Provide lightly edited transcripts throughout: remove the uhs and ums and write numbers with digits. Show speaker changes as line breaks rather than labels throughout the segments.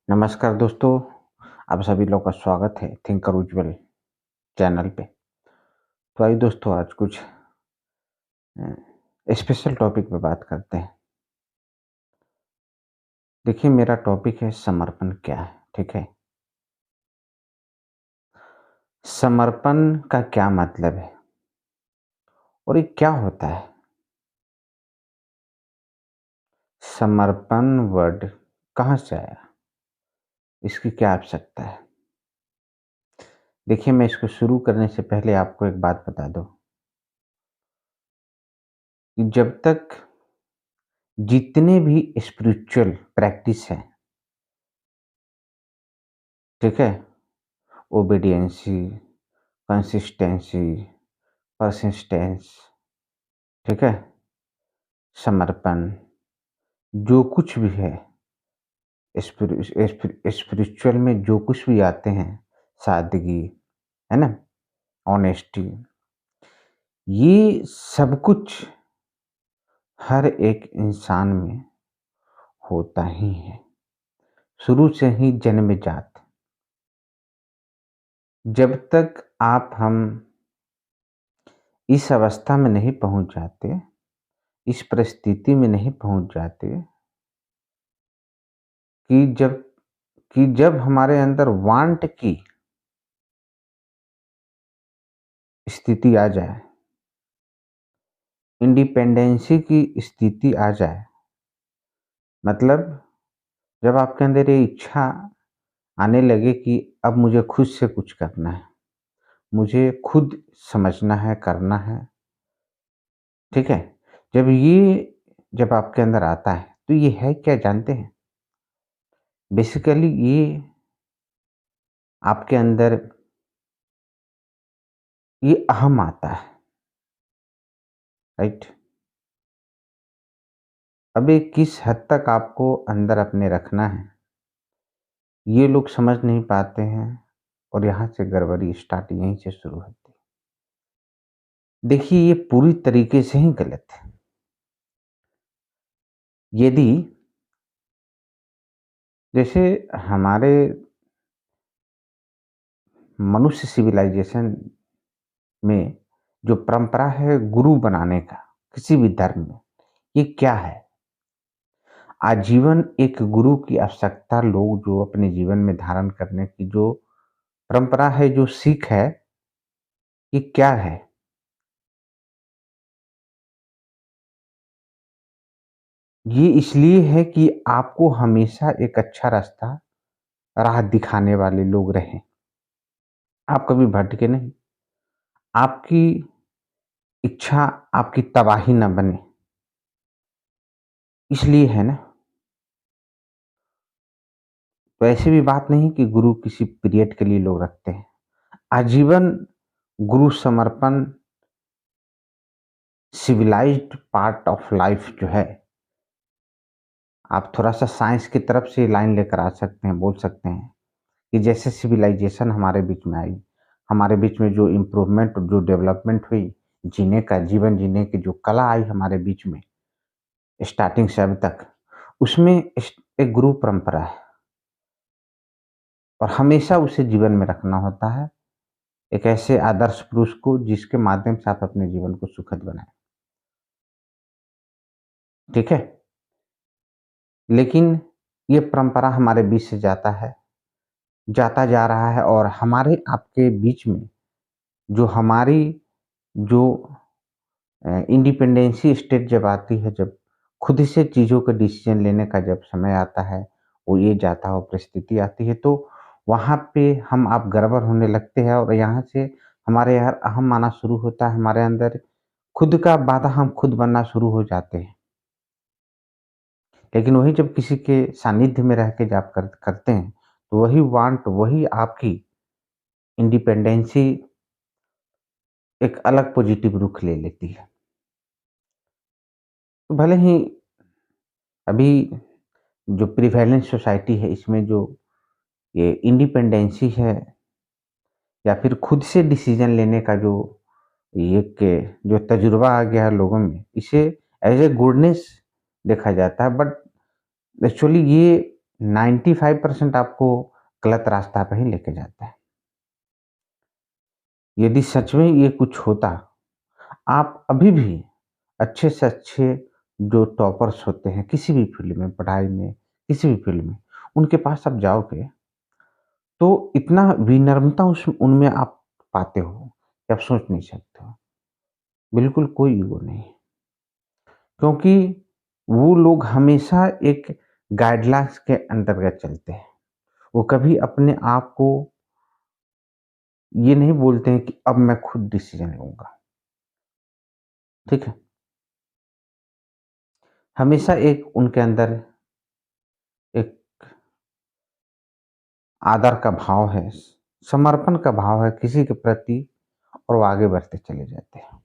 नमस्कार दोस्तों, आप सभी लोग का स्वागत है थिंकर उज्ज्वल चैनल पे। तो आइए दोस्तों आज कुछ स्पेशल टॉपिक पे बात करते हैं। देखिए मेरा टॉपिक है समर्पण क्या है, ठीक है? समर्पण का क्या मतलब है और ये क्या होता है? समर्पण वर्ड कहाँ से आया? इसकी क्या आवश्यकता है? देखिए मैं इसको शुरू करने से पहले आपको एक बात बता दूँ कि जब तक जितने भी स्पिरिचुअल प्रैक्टिस हैं, ठीक है? ओबीडियंसी, कंसिस्टेंसी, परसिस्टेंस, ठीक है? समर्पण, जो कुछ भी है स्पिरिचुअल में जो कुछ भी आते हैं, सादगी, है ना? ऑनेस्टी, ये सब कुछ हर एक इंसान में होता ही है, शुरू से ही जन्मजात। जब तक हम इस अवस्था में नहीं पहुँच जाते, इस परिस्थिति में नहीं पहुँच जाते कि जब हमारे अंदर वांट की स्थिति आ जाए, इंडिपेंडेंसी की स्थिति आ जाए, मतलब जब आपके अंदर ये इच्छा आने लगे कि अब मुझे खुद से कुछ करना है, मुझे खुद समझना है, करना है, ठीक है? जब आपके अंदर आता है, तो ये है क्या जानते हैं? बेसिकली ये आपके अंदर ये अहम आता है, राइट? अब ये किस हद तक आपको अंदर अपने रखना है, ये लोग समझ नहीं पाते हैं और यहाँ से गड़बड़ी स्टार्ट यहीं से शुरू होती है। देखिए ये पूरी तरीके से ही गलत है। यदि जैसे हमारे मनुष्य सिविलाइजेशन में जो परंपरा है गुरु बनाने का किसी भी धर्म में, ये क्या है? आजीवन एक गुरु की आवश्यकता लोग जो अपने जीवन में धारण करने की जो परंपरा है, जो सीख है, ये क्या है? ये इसलिए है कि आपको हमेशा एक अच्छा रास्ता, राह दिखाने वाले लोग रहें। आप कभी भटके नहीं। आपकी इच्छा आपकी तबाही ना बने, इसलिए है ना। तो ऐसी भी बात नहीं कि गुरु किसी पीरियड के लिए लोग रखते हैं। आजीवन गुरु समर्पण सिविलाइज्ड पार्ट ऑफ लाइफ जो है, आप थोड़ा-सा साइंस की तरफ से लाइन लेकर आ सकते हैं, बोल सकते हैं कि जैसे सिविलाइजेशन हमारे बीच में आई, हमारे बीच में जो इम्प्रूवमेंट, जो डेवलपमेंट हुई, जीवन जीने की जो कला आई हमारे बीच में, स्टार्टिंग से अब तक, उसमें एक गुरु परंपरा है और हमेशा उसे जीवन में रखना होता है, एक ऐसे आदर्श पुरुष को जिसके माध्यम से आप अपने जीवन को सुखद बनाएँ, ठीक है? लेकिन ये परंपरा हमारे बीच से जाता जा रहा है और हमारे आपके बीच में जो हमारी जो इंडिपेंडेंसी स्टेट जब आती है, जब खुद से चीज़ों का डिसीज़न लेने का जब समय आता है, वो ये जाता है, परिस्थिति आती है, तो वहाँ पे हम आप गड़बड़ होने लगते हैं और यहाँ से हमारे यहाँ अहम आना शुरू होता है, हमारे अंदर खुद का बाधा हम खुद बनना शुरू हो जाते हैं। लेकिन वही जब किसी के सानिध्य में रह के जब आप करते हैं, तो वही वांट, वही आपकी इंडिपेंडेंसी एक अलग पॉजिटिव रुख ले लेती है। तो भले ही अभी जो प्रिवेलेंस सोसाइटी है, इसमें जो ये इंडिपेंडेंसी है या फिर खुद से डिसीज़न लेने का जो एक जो तजुर्बा आ गया है लोगों में, इसे एज़ ए गुडनेस देखा जाता है, बट एक्चुअली ये 95% आपको गलत रास्ता पे ही लेके जाता है। यदि सच में ये कुछ होता, आप अभी भी अच्छे से अच्छे जो टॉपर्स होते हैं किसी भी फ़ील्ड में, पढ़ाई में, किसी भी फ़ील्ड में, उनके पास आप जाओगे, तो इतना विनम्रता उनमें आप पाते हो कि आप सोच नहीं सकते हो। बिल्कुल कोई ईगो नहीं, क्योंकि वो लोग हमेशा एक गाइडलाइंस के अंतर्गत चलते हैं। वो कभी अपने आप को ये नहीं बोलते हैं कि अब मैं खुद डिसीज़न लूँगा, ठीक है? हमेशा एक उनके अंदर एक आदर का भाव है, समर्पण का भाव है किसी के प्रति, और वो आगे बढ़ते चले जाते हैं।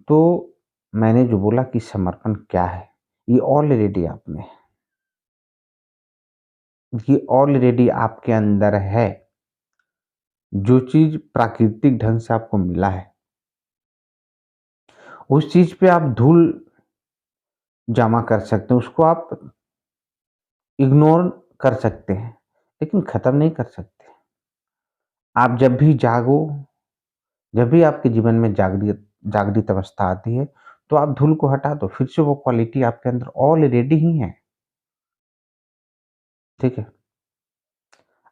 तो मैंने जो बोला कि समर्पण क्या है, ये ऑलरेडी आप में है, ये ऑलरेडी आपके अंदर है। जो चीज़ प्राकृतिक ढंग से आपको मिला है, उस चीज़ पे आप धूल जमा कर सकते हैं, उसको आप इग्नोर कर सकते हैं, लेकिन खत्म नहीं कर सकते। आप जब भी जागो, जब भी आपके जीवन में जागृत अवस्था आती है, तो आप धूल को हटा दो, फिर से वो क्वालिटी आपके अंदर ऑलरेडी ही है, ठीक है?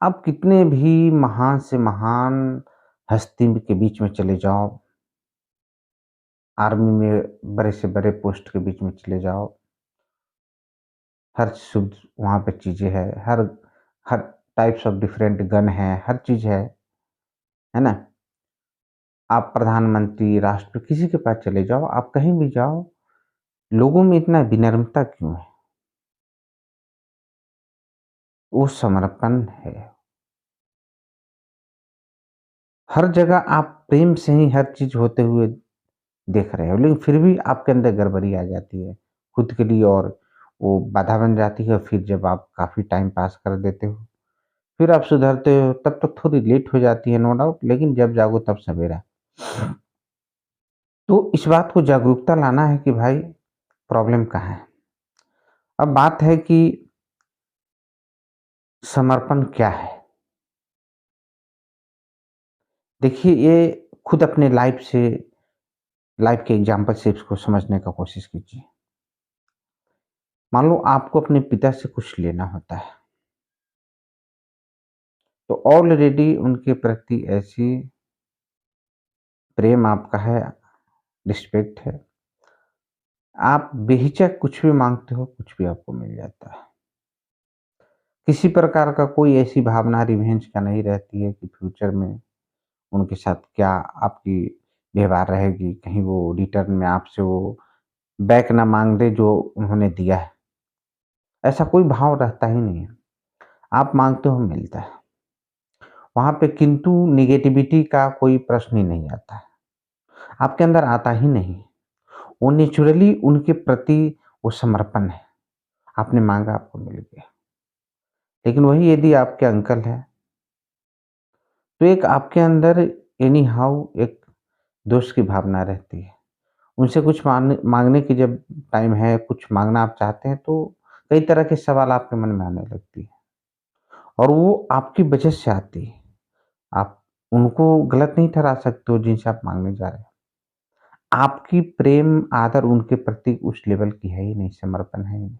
आप कितने भी महान से महान हस्ती के बीच में चले जाओ, आर्मी में बड़े से बड़े पोस्ट के बीच में चले जाओ, हर शुद्ध वहाँ पे चीज़ें हैं, हर हर टाइप्स ऑफ डिफरेंट गन है, हर चीज़ है ना? आप प्रधानमंत्री, राष्ट्रपति किसी के पास चले जाओ, आप कहीं भी जाओ, लोगों में इतना विनम्रता क्यों है? वो समर्पण है। हर जगह आप प्रेम से ही हर चीज़ होते हुए देख रहे हो, लेकिन फिर भी आपके अंदर गड़बड़ी आ जाती है, खुद के लिए, और वो बाधा बन जाती है। फिर जब आप काफ़ी टाइम पास कर देते हो, फिर आप सुधरते हो, तब तक थोड़ी लेट हो जाती है नो डाउट, लेकिन जब जागो तब सवेरा। तो इस बात को जागरूकता लाना है कि भाई प्रॉब्लम कहाँ है? अब बात है कि समर्पण क्या है? देखिए, ये खुद अपने लाइफ के एग्ज़ाम्पल से इसको समझने का कोशिश कीजिए। मान लो आपको अपने पिता से कुछ लेना होता है, तो ऑलरेडी उनके प्रति ऐसी प्रेम आपका है, रिस्पेक्ट है, आप बेहिचक कुछ भी माँगते हो, कुछ भी आपको मिल जाता है। किसी प्रकार का कोई ऐसी भावना रिवेंज का नहीं रहती है कि फ्यूचर में उनके साथ क्या आपकी व्यवहार रहेगी, कहीं वो रिटर्न में आपसे वो बैक ना माँग दे जो उन्होंने दिया है। ऐसा कोई भाव रहता ही नहीं है। आप माँगते हो, मिलता है। वहाँ पे किंतु नेगेटिविटी का कोई प्रश्न ही नहीं आता है। आपके अंदर आता ही नहीं। वो नेचुरली उनके प्रति वो समर्पण है। आपने माँगा, आपको मिल गया। लेकिन वही यदि आपके अंकल हैं, तो एक आपके अंदर एनी हाउ एक दोष की भावना रहती है। उनसे कुछ माँगने की जब टाइम है, कुछ माँगना आप चाहते हैं, तो कई तरह के सवाल आपके मन में आने लगती है, और वो आपकी वजह से आती है। आप उनको गलत नहीं ठहरा सकते हो जिनसे आप माँगने जा रहे हो। आपकी प्रेम, आदर उनके प्रति उस लेवल की है ही नहीं, समर्पण है ही नहीं।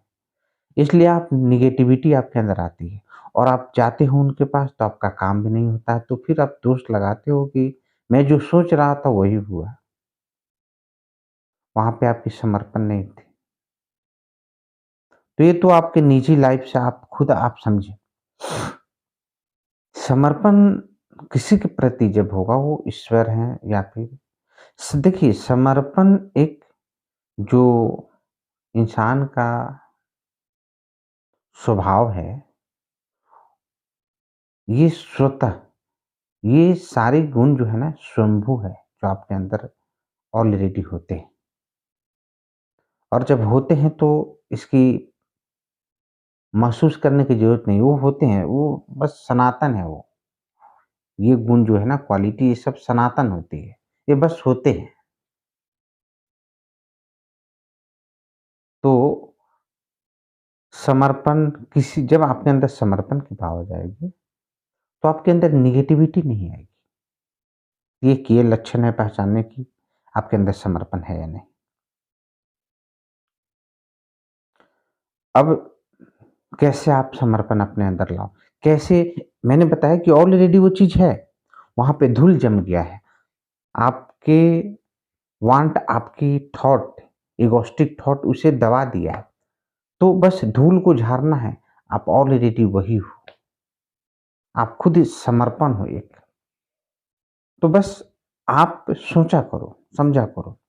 इसलिए आप नेगेटिविटी आपके अंदर आती है, और आप जाते हो उनके पास तो आपका काम भी नहीं होता है, तो फिर आप दोष लगाते हो कि मैं जो सोच रहा था वही हुआ। वहाँ पे आपकी समर्पण नहीं थी। तो ये तो आपके निजी लाइफ से आप खुद आप समझें। समर्पण किसी के प्रति जब होगा, वो ईश्वर हैं या फिर देखिए, समर्पण एक जो इंसान का स्वभाव है, ये स्वतः, ये सारे गुण जो है ना स्वयंभू है, जो आपके अंदर ऑलरेडी होते हैं, और जब होते हैं तो इसकी महसूस करने की ज़रूरत नहीं, वो होते हैं, वो बस सनातन है वो। ये गुण जो है ना, क्वालिटी, ये सब सनातन होती है, ये बस होते हैं। तो समर्पण किसी जब आपके अंदर समर्पण की भाव आ जाएगी, तो आपके अंदर नेगेटिविटी नहीं आएगी। ये लक्षण है पहचानने की, आपके अंदर समर्पण है या नहीं। अब कैसे आप समर्पण अपने अंदर लाओ? कैसे? मैंने बताया कि ऑलरेडी वो चीज़ है, वहाँ पे धूल जम गया है। आपके वांट, आपकी थॉट, इगोइस्टिक थॉट उसे दबा दिया है। तो बस धूल को झाड़ना है, आप ऑलरेडी वही हो। आप खुद ही समर्पण हो एक। तो बस आप सोचा करो, समझा करो।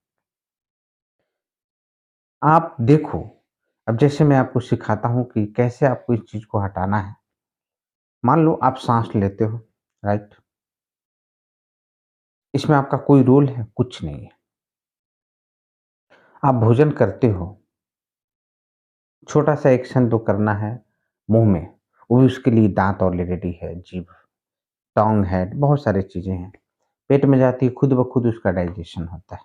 आप देखो, अब जैसे मैं आपको सिखाता हूँ कि कैसे आपको इस चीज़ को हटाना है। मान लो आप साँस लेते हो, राइट? इसमें आपका कोई रोल है? कुछ नहीं है। आप भोजन करते हो, छोटा-सा एक्शन तो करना है मुँह में, वो भी उसके लिए दाँत ऑलरेडी है, जीभ, टोंग है, बहुत सारी चीज़ें हैं। पेट में जाती है, खुद ब खुद उसका डाइजेशन होता है।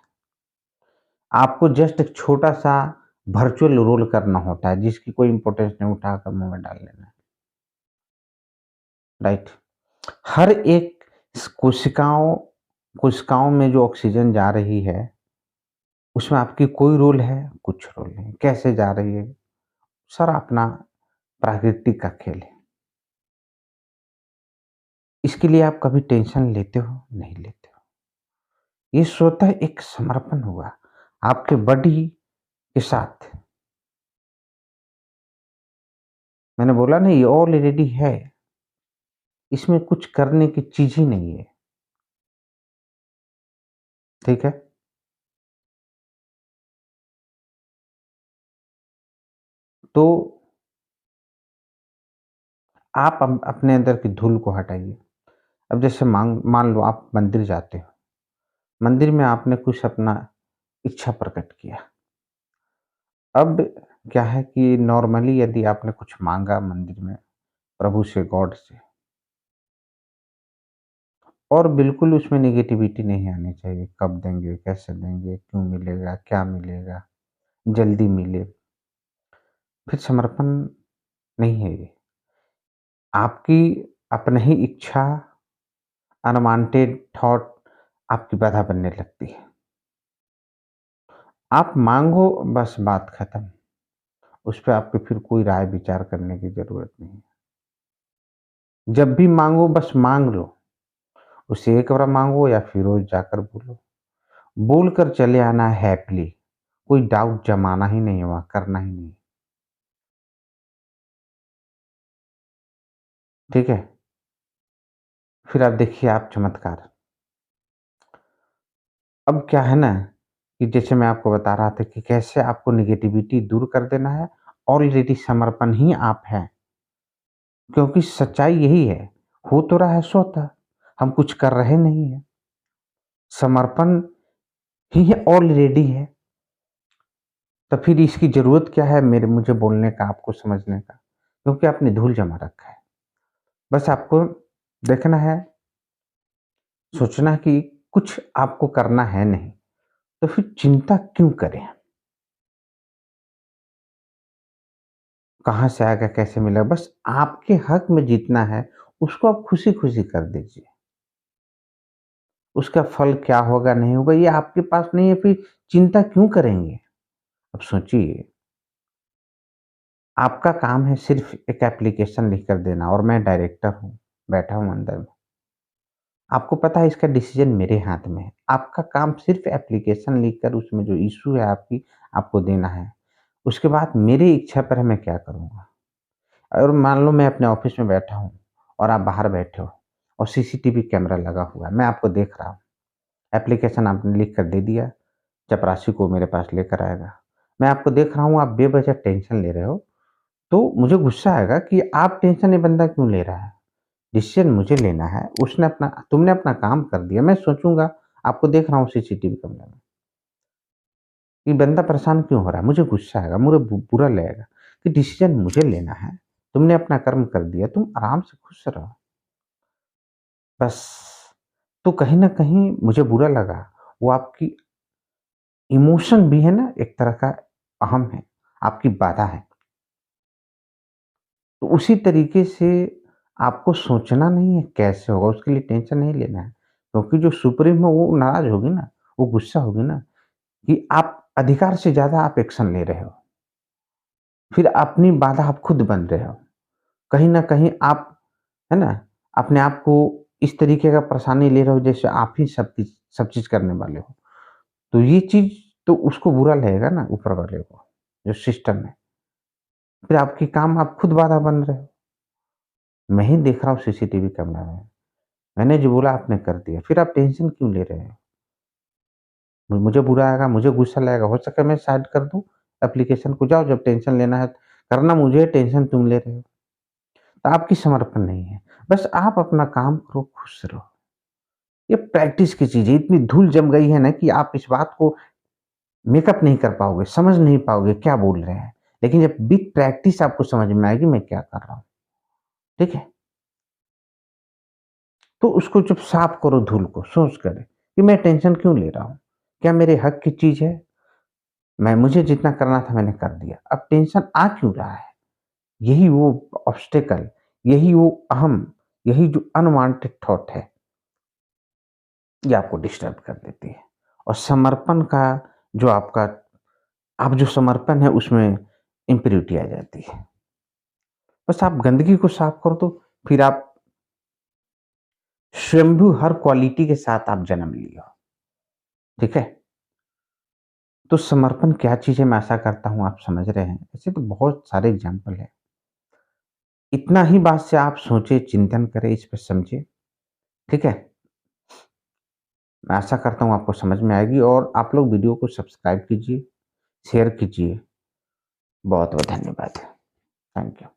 आपको जस्ट एक छोटा-सा वर्चुअल रोल करना होता है, जिसकी कोई इम्पोर्टेंस नहीं, उठाकर मुँह में डाल लेना है, राइट? हर एक कोशिकाओं कोशिकाओं में जो ऑक्सीजन जा रही है, उसमें आपकी कोई रोल है? कुछ रोल नहीं। कैसे जा रही है? सारा अपना प्राकृतिक का खेल है। इसके लिए आप कभी टेंशन लेते हो? नहीं लेते हो। ये स्वतः एक समर्पण हुआ आपके बॉडी के साथ। मैंने बोला ना, ये ऑलरेडी है, इसमें कुछ करने की चीज़ ही नहीं है, ठीक है? तो आप अपने अंदर की धूल को हटाइए। अब जैसे मान लो आप मंदिर जाते हो, मंदिर में आपने कुछ अपना इच्छा प्रकट किया। अब क्या है कि नॉर्मली यदि आपने कुछ माँगा मंदिर में, प्रभु से, गॉड से, और बिल्कुल उसमें नेगेटिविटी नहीं आनी चाहिए, कब देंगे, कैसे देंगे, क्यों मिलेगा, क्या मिलेगा, जल्दी मिले, फिर समर्पण नहीं है ये। आपकी अपनी ही इच्छा, अनवांटेड थॉट आपकी बाधा बनने लगती है। आप माँगो, बस बात खत्म। उस पे आपको फिर कोई राय विचार करने की ज़रूरत नहीं है। जब भी माँगो बस माँग लो। उसे एक बार माँगो या फिर रोज़ जाकर बोलो। बोल कर चले आना है हैपीली। कोई डाउट जमाना ही नहीं है वहाँ, करना ही नहीं, ठीक है? फिर आप देखिए आप चमत्कार। अब क्या है ना कि जैसे मैं आपको बता रहा था कि कैसे आपको नेगेटिविटी दूर कर देना है, ऑलरेडी समर्पण ही आप हैं। क्योंकि सच्चाई यही है, हो तो रहा है स्वतः, हम कुछ कर रहे नहीं हैं। समर्पण ही है, ऑलरेडी है। तो फिर इसकी ज़रूरत क्या है मुझे बोलने का, आपको समझने का? क्योंकि आपने धूल जमा रखा है। बस आपको देखना है, सोचना कि कुछ आपको करना है नहीं, तो फिर चिंता क्यों करें? कहाँ से आएगा, कैसे मिलेगा? बस आपके हक में जीतना है, उसको आप खुशी-खुशी कर दीजिए। उसका फल क्या होगा, नहीं होगा, ये आपके पास नहीं है, फिर चिंता क्यों करेंगे? अब सोचिए, आपका काम है सिर्फ़ एक एप्लीकेशन लिख कर देना, और मैं डायरेक्टर हूँ, बैठा हूँ अंदर में। आपको पता है इसका डिसीज़न मेरे हाथ में है। आपका काम सिर्फ़ एप्लीकेशन लिखकर उसमें जो इश्यू है आपकी, आपको देना है। उसके बाद मेरी इच्छा पर मैं क्या करूँगा? और मान लो मैं अपने ऑफ़िस में बैठा हूँ और आप बाहर बैठे हो और सीसीटीवी कैमरा लगा हुआ है, मैं आपको देख रहा हूँ। एप्लीकेशन आपने लिख कर दे दिया, चपरासी को मेरे पास लेकर आएगा। मैं आपको देख रहा हूँ, आप बेवजह टेंशन ले रहे हो, तो मुझे गुस्सा आएगा कि आप टेंशन ये बंदा क्यों ले रहा है? डिसीज़न मुझे लेना है, तुमने अपना काम कर दिया, मैं सोचूँगा, आपको देख रहा हूँ सीसीटीवी कैमरे में, ये बंदा परेशान क्यों हो रहा है? मुझे गुस्सा आएगा, मुझे बुरा लगेगा कि डिसीज़न मुझे लेना है, तुमने अपना कर्म कर दिया, तुम आराम से खुश रहो। बस, तो कहीं न कहीं मुझे बुरा लगा, वो आपकी इमोशन भी है ना, एक तरह का अहम है, आपकी बाधा है। तो उसी तरीके से आपको सोचना नहीं है कैसे होगा, उसके लिए टेंशन नहीं लेना है। क्योंकि जो सुप्रीम है वो नाराज़ होगी ना, वो गुस्सा होगी ना कि आप अधिकार से ज़्यादा आप एक्शन ले रहे हो। फिर अपनी बाधा आप खुद बन रहे हो। कहीं न कहीं आप, है ना, अपने आप को इस तरीके का परेशानी ले रहे हो जैसे आप ही सब चीज़ करने वाले हो। तो ये चीज़ तो उसको बुरा लगेगा ना ऊपर वाले को, जो सिस्टम है। फिर आपके काम आप खुद बाधा बन रहे हो। मैं ही देख रहा हूँ सीसीटीवी कैमरा में। मैंने जो बोला आपने कर दिया, फिर आप टेंशन क्यों ले रहे हो? मुझे बुरा आएगा, मुझे गुस्सा लगेगा, हो सके मैं साइड कर दूँ एप्लीकेशन को, जाओ जब टेंशन लेना है करना मुझे है, टेंशन तुम ले रहे हो। तो आपकी समर्पण नहीं है। बस आप अपना काम करो, खुश रहो। ये प्रैक्टिस की चीज़ है, इतनी धूल जम गई है ना कि आप इस बात को मेकअप नहीं कर पाओगे, समझ नहीं पाओगे क्या बोल रहे हैं। लेकिन जब विथ प्रैक्टिस आपको समझ में आएगी मैं क्या कर रहा हूँ, ठीक है? तो उसको जब साफ करो धूल को सोच कर कि मैं टेंशन क्यों ले रहा हूँ? क्या मेरे हक की चीज़ है? मैं मुझे जितना करना था मैंने कर दिया। अब टेंशन आ क्यों रहा है? यही वो ऑब्स्टेकल, यही वो अहम, यही जो अनवांटेड थॉट है, ये आपको डिस्टर्ब कर देती है। और समर्पण का जो आपका आप जो समर्पण है उसमें इम्प्योरिटी आ जाती है। बस आप गंदगी को साफ कर दो, फिर आप स्वयंभू हर क्वालिटी के साथ आप जन्म लिए हो, ठीक है? तो समर्पण क्या चीज़ है मैं आशा करता हूँ आप समझ रहे हैं। ऐसे तो बहुत सारे एग्ज़ाम्पल हैं। इतना ही बात से आप सोचें, चिंतन करें, इस पे समझें, ठीक है? मैं आशा करता हूँ आपको समझ में आएगी और आप लोग वीडियो को सब्सक्राइब कीजिए, शेयर कीजिए। बहुत-बहुत धन्यवाद। Thank you.